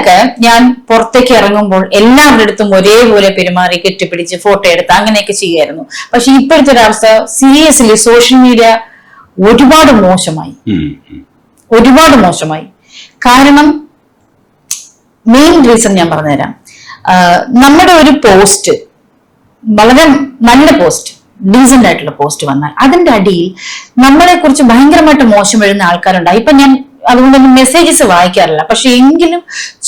പണ്ടൊക്കെ ഞാൻ പുറത്തേക്ക് ഇറങ്ങുമ്പോൾ എല്ലാവരുടെ അടുത്തും ഒരേപോലെ പെരുമാറി കെട്ടിപ്പിടിച്ച് ഫോട്ടോ എടുത്ത് അങ്ങനെയൊക്കെ ചെയ്യായിരുന്നു. പക്ഷെ ഇപ്പോഴത്തെ ഒരു അവസ്ഥ സീരിയസ്ലി സോഷ്യൽ മീഡിയ ഒരുപാട് മോശമായി. കാരണം മെയിൻ റീസൺ ഞാൻ പറഞ്ഞുതരാം. നമ്മുടെ ഒരു പോസ്റ്റ്, വളരെ നല്ല പോസ്റ്റ്, ഡീസന്റ് ആയിട്ടുള്ള പോസ്റ്റ് വന്നാൽ അതിന്റെ അടിയിൽ നമ്മളെ കുറിച്ച് ഭയങ്കരമായിട്ട് മോശം എഴുതുന്ന ആൾക്കാരുണ്ടായി. ഇപ്പൊ ഞാൻ അതുകൊണ്ടൊന്നും മെസ്സേജസ് വായിക്കാറില്ല. പക്ഷെ എങ്കിലും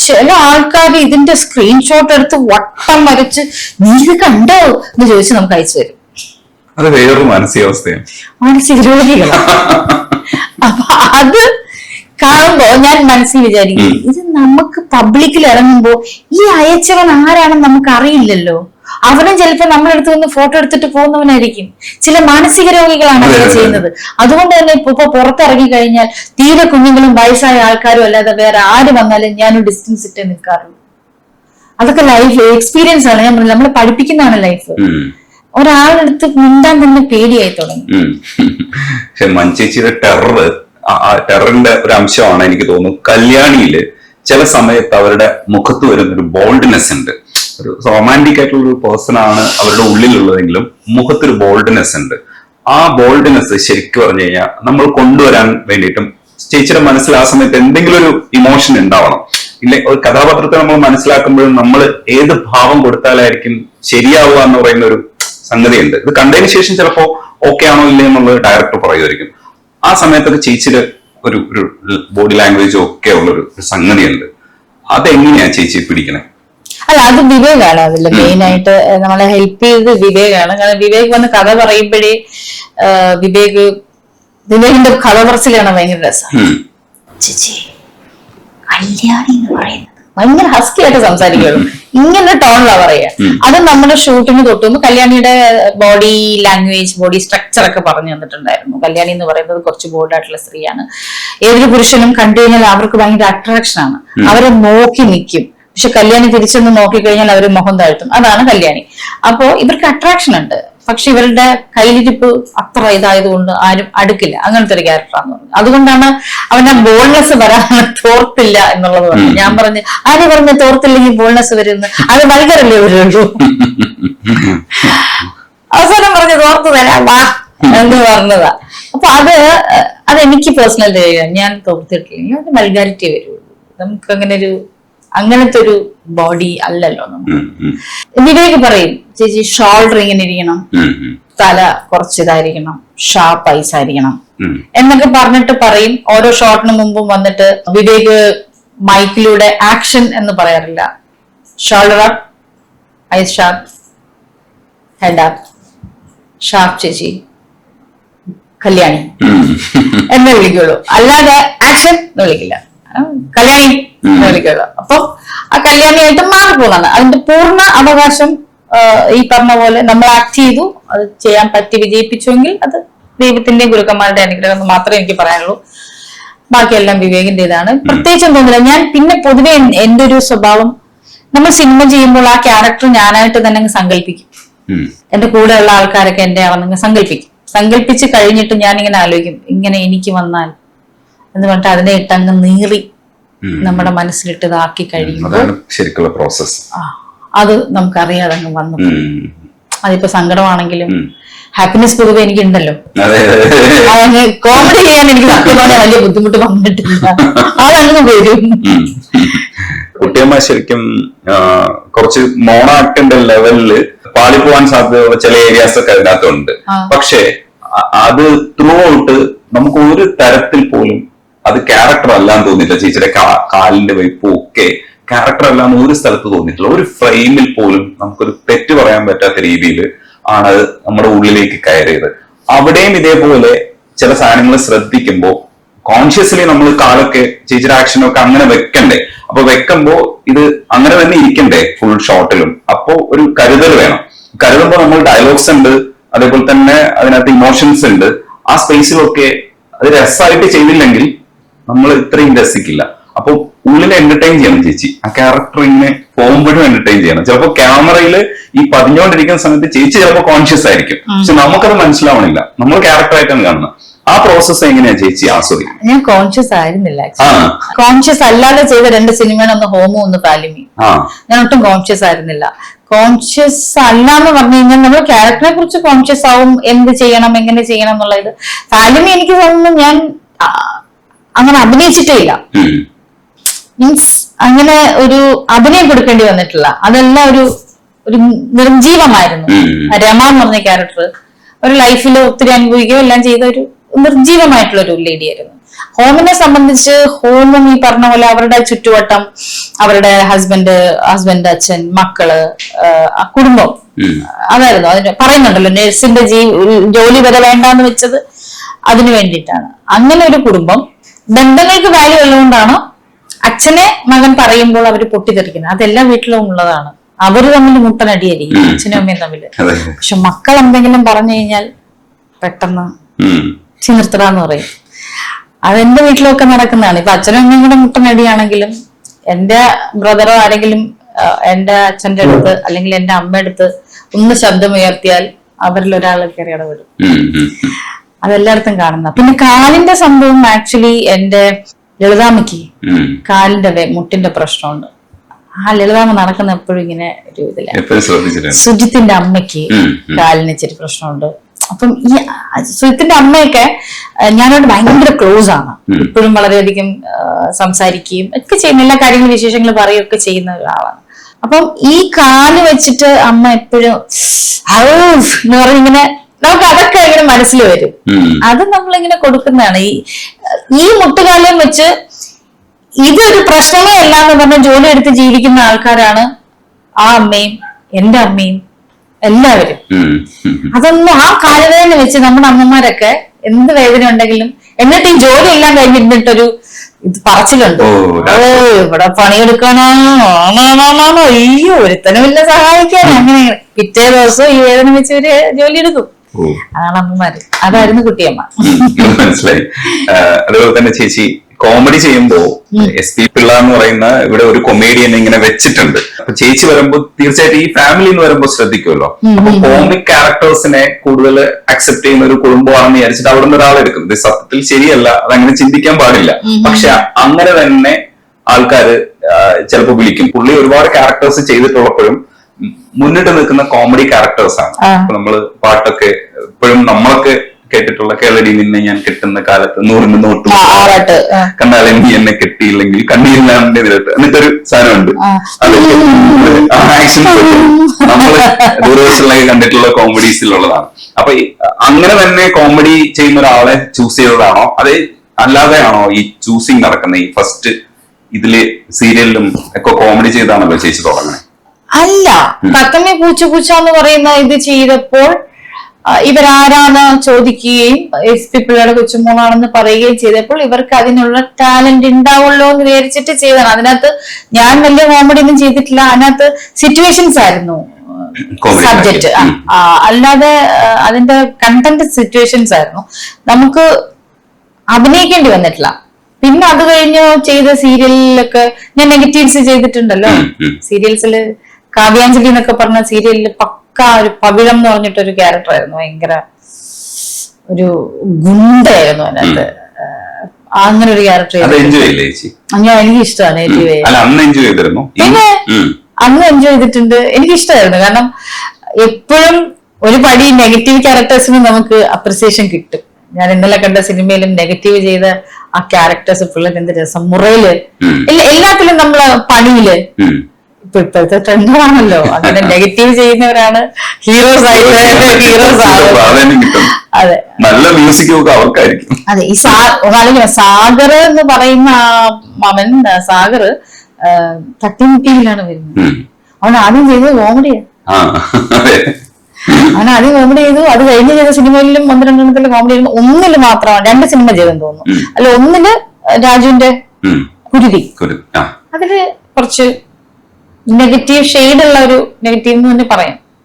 ചില ആൾക്കാർ ഇതിന്റെ സ്ക്രീൻഷോട്ട് എടുത്ത് വട്ടം വരച്ച് നീ ഇത് കണ്ടോ എന്ന് ചോദിച്ച് നമുക്ക് അയച്ചു തരും. അത് വേറൊരു മാനസികാവസ്ഥയാണ്, മാനസിക രോഗികളാണ്. അപ്പൊ അത് കാണുമ്പോ ഞാൻ മനസ്സിൽ വിചാരിക്കും, ഇത് നമുക്ക് പബ്ലിക്കിൽ ഇറങ്ങുമ്പോ ഈ അയച്ചവൻ ആരാണെന്ന് നമുക്ക് അറിയില്ലല്ലോ. അവനും ചിലപ്പോ നമ്മളെടുത്ത് വന്ന് ഫോട്ടോ എടുത്തിട്ട് പോകുന്നവനായിരിക്കും. ചില മാനസിക രോഗികളാണ് അങ്ങനെ ചെയ്യുന്നത്. അതുകൊണ്ട് തന്നെ ഇപ്പൊ പുറത്തിറങ്ങി കഴിഞ്ഞാൽ തീരെ കുഞ്ഞുങ്ങളും വയസ്സായ ആൾക്കാരും അല്ലാതെ വേറെ ആര് വന്നാലും ഞാനൊരു ഡിസ്റ്റൻസ് ഇട്ടേ നിൽക്കാറുള്ളൂ. അതൊക്കെ ലൈഫ് എക്സ്പീരിയൻസ് ആണ്. ഞാൻ പറഞ്ഞത് നമ്മളെ പഠിപ്പിക്കുന്നതാണ് ലൈഫ്. ഒരാളെടുത്ത് മിണ്ടാൻ തന്നെ പേടിയായി തുടങ്ങി. പക്ഷെ മഞ്ചേച്ചിയുടെ ടെററിന്റെ ഒരു അംശമാണ് എനിക്ക് തോന്നുന്നു. കല്യാണിയില് ചില സമയത്ത് അവരുടെ മുഖത്ത് വരുന്നൊരു ബോൾഡ്നെസ് ഉണ്ട്. ഒരു റൊമാൻറ്റിക് ആയിട്ടുള്ള ഒരു പേഴ്സൺ ആണ് അവരുടെ ഉള്ളിലുള്ളതെങ്കിലും മുഖത്തൊരു ബോൾഡ്നെസ് ഉണ്ട്. ആ ബോൾഡ്നെസ് ശരിക്കും പറഞ്ഞു കഴിഞ്ഞാൽ നമ്മൾ കൊണ്ടുവരാൻ വേണ്ടിയിട്ടും ചേച്ചിയുടെ മനസ്സിൽ ആ സമയത്ത് എന്തെങ്കിലും ഒരു ഇമോഷൻ ഉണ്ടാവണം. ഇല്ലെ ഒരു കഥാപാത്രത്തെ നമ്മൾ മനസ്സിലാക്കുമ്പോഴും നമ്മൾ ഏത് ഭാവം കൊടുത്താലായിരിക്കും ശരിയാവുക എന്ന് പറയുന്ന ഒരു സംഗതിയുണ്ട്. ഇത് കണ്ടതിന് ശേഷം ചിലപ്പോ ഓക്കെ ആണോ ഇല്ലേ എന്നുള്ളത് ഡയറക്ടർ പറയുമായിരിക്കും. ആ സമയത്തൊക്കെ ചേച്ചിയുടെ ഒരു ബോഡി ലാംഗ്വേജും ഒക്കെ ഉള്ളൊരു സംഗതിയുണ്ട്. അതെങ്ങനെയാ ചേച്ചി പിടിക്കണേ? അല്ല, അത് വിവേകാണ് അതില് മെയിൻ ആയിട്ട് നമ്മളെ ഹെൽപ്പ് ചെയ്ത് വിവേകാണ്. കാരണം വിവേക് വന്ന് കഥ പറയുമ്പോഴേ വിവേകിന്റെ കഥ പറച്ചിലാണ് ഭയങ്കര രസം. ചേച്ചി കല്യാണി എന്ന് പറയുന്നത് ഭയങ്കര ഹസ്കി ആയിട്ട് സംസാരിക്കുള്ളൂ. ഇങ്ങനെ ടോണിലാണ് പറയുക. അത് നമ്മുടെ ഷൂട്ടിന് തൊട്ടുമ്പോ കല്യാണിയുടെ ബോഡി ലാംഗ്വേജ്, ബോഡി സ്ട്രക്ചർ ഒക്കെ പറഞ്ഞു തന്നിട്ടുണ്ടായിരുന്നു. കല്യാണി എന്ന് പറയുന്നത് കുറച്ച് ബോൾഡായിട്ടുള്ള സ്ത്രീയാണ്. ഏതൊരു പുരുഷനും കണ്ടു കഴിഞ്ഞാൽ അവർക്ക് ഭയങ്കര അട്രാക്ഷൻ ആണ്. അവരെ നോക്കി നിൽക്കും. പക്ഷെ കല്യാണി തിരിച്ചൊന്ന് നോക്കിക്കഴിഞ്ഞാൽ അവർ മുഖം താഴ്ത്തും. അതാണ് കല്യാണി. അപ്പോ ഇവർക്ക് അട്രാക്ഷൻ ഉണ്ട്. പക്ഷെ ഇവരുടെ കയ്യിലിരിപ്പ് അത്ര ഇതായതുകൊണ്ട് ആരും അടുക്കില്ല. അങ്ങനത്തെ ഒരു ക്യാരക്ടറാന്ന് പറഞ്ഞു. അതുകൊണ്ടാണ് അവന്റെ ബോൾനെസ് വരാൻ തോർത്തില്ല എന്നുള്ളത് പറഞ്ഞു. ഞാൻ പറഞ്ഞു ആര് പറഞ്ഞ് തോർത്തില്ലെങ്കിൽ ബോൾനെസ് വരുന്നു? അത് ഭയങ്കരല്ലേ വരുള്ളൂ. അവസാനം പറഞ്ഞു തോർത്ത് തരാം വാ എന്ന് പറഞ്ഞതാ. അപ്പൊ അതെനിക്ക് പേഴ്സണൽ ഞാൻ തോർത്തിട്ടില്ലെങ്കിൽ അത് വൾഗാരിറ്റി വരുള്ളൂ. നമുക്ക് അങ്ങനത്തെ ഒരു ബോഡി അല്ലല്ലോ നമുക്ക്. വിവേക് പറയും ചേച്ചി ഷോൾഡർ ഇങ്ങനെ ഇരിക്കണം, തല കുറച്ചിതായിരിക്കണം, ഷാർപ്പ് ഐസ് ആയിരിക്കണം എന്നൊക്കെ പറഞ്ഞിട്ട് പറയും. ഓരോ ഷോട്ടിന് മുമ്പും വന്നിട്ട് വിവേക് മൈക്കിലൂടെ ആക്ഷൻ എന്ന് പറയാറില്ല. Shoulder up, eyes sharp, head up, sharp ചേച്ചി കല്യാണി എന്നേ വിളിക്കുള്ളൂ. അല്ലാതെ ആക്ഷൻ എന്ന് വിളിക്കില്ല. കല്യാണി വിളിക്കുള്ളൂ. അപ്പം ആ കല്യാണിയായിട്ട് മാറിപ്പോകുന്നതാണ്. അതിന്റെ പൂർണ്ണ അവകാശം ഈ പറഞ്ഞ പോലെ നമ്മൾ ആക്ട് ചെയ്തു, അത് ചെയ്യാൻ പറ്റി വിജയിപ്പിച്ചുവെങ്കിൽ അത് ദൈവത്തിന്റെ ഗുരുക്കന്മാരുടെ അനുഗ്രഹം എന്ന് മാത്രമേ എനിക്ക് പറയാനുള്ളൂ. ബാക്കിയെല്ലാം വിവേകിന്റേതാണ്. പ്രത്യേകിച്ചും തോന്നില്ല. ഞാൻ പിന്നെ പൊതുവെ എന്റെ ഒരു സ്വഭാവം, നമ്മൾ സിനിമ ചെയ്യുമ്പോൾ ആ ക്യാരക്ടർ ഞാനായിട്ട് തന്നെ സങ്കല്പിക്കും. എന്റെ കൂടെയുള്ള ആൾക്കാരൊക്കെ എന്റെ ആണെന്ന് സങ്കല്പിച്ച് കഴിഞ്ഞിട്ട് ഞാനിങ്ങനെ ആലോചിക്കും, ഇങ്ങനെ എനിക്ക് വന്നാൽ എന്ന് പറഞ്ഞിട്ട് അതിനെ ഇട്ടങ്ങ് നീറി നമ്മുടെ മനസ്സിലിട്ട് ഇതാക്കി കഴിയുമ്പോൾ ശരിക്കുള്ള പ്രോസസ് അത് നമുക്കറിയാതെ അങ്ങ് വന്നു. അതിപ്പോ സങ്കടമാണെങ്കിലും ഹാപ്പിനെസ് പൊതുവെ എനിക്ക് ഉണ്ടല്ലോ. അതങ്ങ് കോമഡി ചെയ്യാൻ എനിക്ക് സത്യമാണ് വലിയ ബുദ്ധിമുട്ട് വന്നിട്ടില്ല. അതങ്ങ് വരും. കുട്ടിയമ്മ ശരിക്കും കുറച്ച് മോണാക്ടിന്റെ ലെവലില് പാളിപ്പോവാൻ സാധ്യതയുള്ള ചില ഏരിയാസ് ഒക്കെ അതിനകത്തുണ്ട്. പക്ഷെ അത് ത്രൂ ഔട്ട് നമുക്ക് ഒരു തരത്തിൽ പോലും അത് ക്യാരക്ടർ അല്ലാന്ന് തോന്നിയിട്ടില്ല. ചേച്ചിയുടെ കാലിന്റെ വയ്പും ഒക്കെ ക്യാരക്ടർ അല്ലാന്ന് ഒരു സ്ഥലത്ത് തോന്നിയിട്ടില്ല. ഒരു ഫ്രെയിമിൽ പോലും നമുക്കൊരു തെറ്റ് പറയാൻ പറ്റാത്ത രീതിയിൽ ആണ് അത് നമ്മുടെ ഉള്ളിലേക്ക് കയറിയത്. അവിടെയും ഇതേപോലെ ചില സാധനങ്ങൾ ശ്രദ്ധിക്കുമ്പോൾ കോൺഷ്യസ്ലി നമ്മൾ കാലൊക്കെ ചേച്ചിയുടെ ആക്ഷനൊക്കെ അങ്ങനെ വെക്കണ്ടേ. അപ്പൊ വെക്കുമ്പോ ഇത് അങ്ങനെ തന്നെ ഇരിക്കണ്ടേ ഫുൾ ഷോട്ടിലും. അപ്പോ ഒരു കരുതൽ വേണം. കരുതുമ്പോൾ നമ്മൾ ഡയലോഗ്സ് ഉണ്ട്, അതേപോലെ തന്നെ അതിനകത്ത് ഇമോഷൻസ് ഉണ്ട്. ആ സ്പേസിലൊക്കെ അത് രസമായിട്ട് ചെയ്തില്ലെങ്കിൽ നമ്മൾ ഇത്രയും രസിക്കില്ല. അപ്പൊ ഉള്ളിൽ എന്റർടൈൻ ചെയ്യണം ചേച്ചി. ആ ക്യാരക്ടർ ഇങ്ങനെ പോകുമ്പോഴും എന്റർടൈൻ ചെയ്യണം. ചിലപ്പോ ക്യാമറയിൽ ഈ പതിഞ്ഞുകൊണ്ടിരിക്കുന്ന സമയത്ത് ചേച്ചി ചിലപ്പോൾ കോൺഷ്യസ് ആയിരിക്കും, പക്ഷെ നമുക്കത് മനസ്സിലാവണില്ല. നമ്മൾ ക്യാരക്ടറായിട്ടാണ് കാണുന്നത്. ആ പ്രോസസ് എങ്ങനെയാ ചേച്ചി ആസ്വദിക്കും? ഞാൻ കോൺഷ്യസ് ആയിരുന്നില്ല. കോൺഷ്യസ് അല്ലാതെ ചെയ്ത 2 സിനിമയാണ്, ഒന്ന് ഹോമോ ഒന്ന് ഫാലിമി. ഞാൻ ഒട്ടും കോൺഷ്യസ് ആയിരുന്നില്ല. കോൺഷ്യസ് അല്ലാന്ന് പറഞ്ഞു കഴിഞ്ഞാൽ നമ്മൾ ക്യാരക്ടറെ കുറിച്ച് കോൺഷ്യസ് ആവും, എന്ത് ചെയ്യണം എങ്ങനെ ചെയ്യണം എന്നുള്ളത്. ഫാലിമി എനിക്ക് തോന്നുന്നു ഞാൻ അങ്ങനെ അഭിനയിച്ചിട്ടേ ഇല്ല. മീൻസ് അങ്ങനെ ഒരു അഭിനയം കൊടുക്കേണ്ടി വന്നിട്ടില്ല. അതെല്ലാം ഒരു നിർജീവമായിരുന്നു. രമ എന്ന് പറഞ്ഞ ക്യാരക്ടർ ഒരു ലൈഫിൽ ഒത്തിരി അനുഭവിക്കുകയോ എല്ലാം ചെയ്ത ഒരു നിർജീവമായിട്ടുള്ള ഒരു ലേഡി ആയിരുന്നു. ഹോമിനെ സംബന്ധിച്ച് ഹോമും ഈ പറഞ്ഞ പോലെ അവരുടെ ചുറ്റുവട്ടം, അവരുടെ ഹസ്ബൻഡ്, അച്ഛൻ, മക്കള്, കുടുംബം, അതായിരുന്നു. അതിന് പറയുന്നുണ്ടല്ലോ നഴ്സിന്റെ ജോലി വരെ വേണ്ടാന്ന് വെച്ചത് അതിനു വേണ്ടിയിട്ടാണ്. അങ്ങനെ ഒരു കുടുംബം, ബന്ധങ്ങൾക്ക് വാല്യൂ ഉള്ളതുകൊണ്ടാണ് അച്ഛനെ മകൻ പറയുമ്പോൾ അവര് പൊട്ടിത്തെറിക്കുന്നത്. അതെല്ലാം വീട്ടിലും ഉള്ളതാണ്. അവര് തമ്മിൽ മുട്ടനടിയായിരിക്കും, അച്ഛനും അമ്മയും തമ്മില്. പക്ഷെ മക്കൾ എന്തെങ്കിലും പറഞ്ഞു കഴിഞ്ഞാൽ പെട്ടെന്ന് ചിന്നിർത്തടാന്ന് പറയും. അതെന്റെ വീട്ടിലൊക്കെ നടക്കുന്നതാണ്. ഇപ്പൊ അച്ഛനും അമ്മയും കൂടെ മുട്ടനടിയാണെങ്കിലും എന്റെ ബ്രദറോ ആരെങ്കിലും എന്റെ അച്ഛന്റെ അടുത്ത് അല്ലെങ്കിൽ എന്റെ അമ്മയുടെ അടുത്ത് ഒന്ന് ശബ്ദം ഉയർത്തിയാൽ അവരിൽ ഒരാൾ കയറി ഇടപെടും. അതെല്ലായിടത്തും കാണുന്ന. പിന്നെ കാലിന്റെ സംഭവം ആക്ച്വലി എന്റെ ലളിതാമ്മയ്ക്ക് കാലിന്റെ മുട്ടിന്റെ പ്രശ്നമുണ്ട്. ആ ലളിതാമ്മ നടക്കുന്ന എപ്പോഴും ഇങ്ങനെ ഒരു ഇതില്ല. സുജിത്തിന്റെ അമ്മയ്ക്ക് കാലിന് ഇച്ചിരി പ്രശ്നമുണ്ട്. അപ്പം ഈ സുജിത്തിന്റെ അമ്മയൊക്കെ ഞാനോട് ഭയങ്കര ക്ലോസ് ആണ്. ഇപ്പോഴും വളരെയധികം സംസാരിക്കുകയും ഒക്കെ ചെയ്യുന്ന, എല്ലാ കാര്യങ്ങളും വിശേഷങ്ങൾ പറയുകയൊക്കെ ചെയ്യുന്ന ഒരാളാണ്. അപ്പം ഈ കാല് വെച്ചിട്ട് അമ്മ എപ്പോഴും എന്ന് പറഞ്ഞിങ്ങനെ നമുക്ക് അതൊക്കെ ഇങ്ങനെ മനസ്സിൽ വരും. അത് നമ്മളിങ്ങനെ കൊടുക്കുന്നതാണ്. ഈ മുട്ടുകാലം വെച്ച് ഇതൊരു പ്രശ്നമേ അല്ല എന്ന് പറഞ്ഞ ജോലി എടുത്ത് ജീവിക്കുന്ന ആൾക്കാരാണ് ആ അമ്മയും എന്റെ അമ്മയും എല്ലാവരും. അതൊന്നും ആ കാലവേദന വെച്ച് നമ്മുടെ അമ്മമാരൊക്കെ എന്ത് വേദന ഉണ്ടെങ്കിലും എന്നിട്ട് ഈ ജോലി എല്ലാം കഴിഞ്ഞിരുന്നിട്ടൊരു ഇത് പറച്ചിലുണ്ട്, ഇവിടെ പണിയെടുക്കണോ, അയ്യോ ഒരുത്തനുമില്ല സഹായിക്കാൻ, അങ്ങനെ പിറ്റേ ദിവസം ഈ വേദന വെച്ച് ഒരു ജോലി എടുക്കും. അതാണ് അമ്മമാര്. അതായിരുന്നു കുട്ടിയമ്മ. മനസ്സിലായി. അതുപോലെ തന്നെ ചേച്ചി കോമഡി ചെയ്യുമ്പോ SP പിള്ള എന്ന് പറയുന്ന ഇവിടെ ഒരു കൊമേഡിയൻ ഇങ്ങനെ വെച്ചിട്ടുണ്ട്. അപ്പൊ ചേച്ചി വരുമ്പോ തീർച്ചയായിട്ടും ഈ ഫാമിലി എന്ന് വരുമ്പോ ശ്രദ്ധിക്കുമല്ലോ. അപ്പൊ കോമിക് ക്യാരക്ടേഴ്സിനെ കൂടുതൽ അക്സെപ്റ്റ് ചെയ്യുന്ന ഒരു കുടുംബമാണെന്ന് വിചാരിച്ചിട്ട് അവിടെ നിന്ന് ഒരാളെടുക്കും. ഇത് സത്യത്തിൽ ശരിയല്ല, അതങ്ങനെ ചിന്തിക്കാൻ പാടില്ല. പക്ഷെ അങ്ങനെ തന്നെ ആൾക്കാര് ചിലപ്പോ വിളിക്കും. പുള്ളി ഒരുപാട് ക്യാരക്ടേഴ്സ് ചെയ്തിട്ടുള്ളപ്പോഴും മുന്നിട്ട് നിൽക്കുന്ന കോമഡി ക്യാരക്ടേഴ്സ് ആണ്. അപ്പൊ നമ്മള് പാട്ടൊക്കെ ഇപ്പോഴും നമ്മളൊക്കെ കേട്ടിട്ടുള്ള കേളടി നിന്നെ ഞാൻ കെട്ടുന്ന കാലത്ത് 100 നോട്ട് കണ്ടാൽ എനിക്ക് എന്നെ കെട്ടിയില്ലെങ്കിൽ കണ്ണീരിലാണ്ട് എന്നിട്ടൊരു സാധനമുണ്ട്. ആക്ഷൻ നമ്മള് ദൂരദർശനിലൊക്കെ കണ്ടിട്ടുള്ള കോമഡീസിലുള്ളതാണ്. അപ്പൊ അങ്ങനെ തന്നെ കോമഡി ചെയ്യുന്ന ഒരാളെ ചൂസ് ചെയ്തതാണോ അതേ അല്ലാതെയാണോ ഈ ചൂസിങ് നടക്കുന്നത്? ഈ ഫസ്റ്റ് ഇതില് സീരിയലിലും ഒക്കെ കോമഡി ചെയ്താണല്ലോ ചേച്ചി തുടങ്ങുന്നത്. അല്ല, തത്തമ്മ പൂച്ച പൂച്ച എന്ന് പറയുന്ന ഇത് ചെയ്തപ്പോൾ ഇവരാരാന്ന് ചോദിക്കുകയും SP പിള്ളയുടെ കൊച്ചുമോളാണെന്ന് പറയുകയും ചെയ്തപ്പോൾ ഇവർക്ക് അതിനുള്ള ടാലന്റ് ഉണ്ടാവുള്ളൂ എന്ന് വിചാരിച്ചിട്ട് ചെയ്തതാണ്. അതിനകത്ത് ഞാൻ വലിയ കോമഡി ഒന്നും ചെയ്തിട്ടില്ല. അതിനകത്ത് സിറ്റുവേഷൻസ് ആയിരുന്നു സബ്ജക്ട്, അല്ലാതെ അതിന്റെ കണ്ടന്റ് സിറ്റുവേഷൻസ് ആയിരുന്നു. നമുക്ക് അഭിനയിക്കേണ്ടി വന്നിട്ടില്ല. പിന്നെ അത് കഴിഞ്ഞ് ചെയ്ത സീരിയലിലൊക്കെ ഞാൻ നെഗറ്റീവ്സ് ചെയ്തിട്ടുണ്ടല്ലോ. സീരിയൽസില് കാവ്യാഞ്ജലി എന്നൊക്കെ പറഞ്ഞ സീരിയലിൽ ഒരു പവിഴം എന്ന് പറഞ്ഞിട്ടൊരു ക്യാരക്ടർ ആയിരുന്നു. ഭയങ്കര ഒരു ഗുണ്ടായിരുന്നു അതിനകത്ത്. അങ്ങനെ ഒരു ക്യാരക്ടർ എനിക്ക് ഇഷ്ടമാണ്. പിന്നെ അന്ന് എൻജോയ് ചെയ്തിട്ടുണ്ട്. എനിക്ക് ഇഷ്ടമായിരുന്നു. കാരണം എപ്പോഴും ഒരു പടി നെഗറ്റീവ് ക്യാരക്ടേഴ്സിന് നമുക്ക് അപ്രിസിയേഷൻ കിട്ടും. ഞാൻ ഇന്നലെ കണ്ട സിനിമയിലും നെഗറ്റീവ് ചെയ്ത ആ ക്യാരക്ടേഴ്സ് പിള്ളേർ എന്ത് രസം, മുറയില് എല്ലാത്തിലും നമ്മള് പണിയില് ഇപ്പോഴത്തെ ട്രെൻഡാണല്ലോ. അങ്ങനെ നെഗറ്റീവ് ചെയ്യുന്നവരാണ് ഹീറോസ് ആയിട്ട്. അതെ, നല്ല മ്യൂസിക് അവർക്കായിരിക്കും. അതെ, ഈ സാഗർ എന്ന് പറയുന്ന അവൻ സാഗർ തട്ടിമുട്ടിയിലാണ് വരുന്നത്. അവൻ ആദ്യം ചെയ്തത് കോമഡിയാണ്. അവൻ ആദ്യം കോമഡി ചെയ്തു. അത് കഴിഞ്ഞ് ചെയ്ത സിനിമയിലും 1-2 കോമഡി ചെയ്യുന്നു. ഒന്നില് മാത്രമാണ് 2 സിനിമ ചെയ്തെന്ന് തോന്നുന്നു. അല്ല, ഒന്നില് രാജുവിന്റെ കുരുതി, അതില് കുറച്ച് നെഗറ്റീവ് ഷെയ്ഡുള്ള ഒരു നെഗറ്റീവ് എന്ന് തന്നെ പറയാം.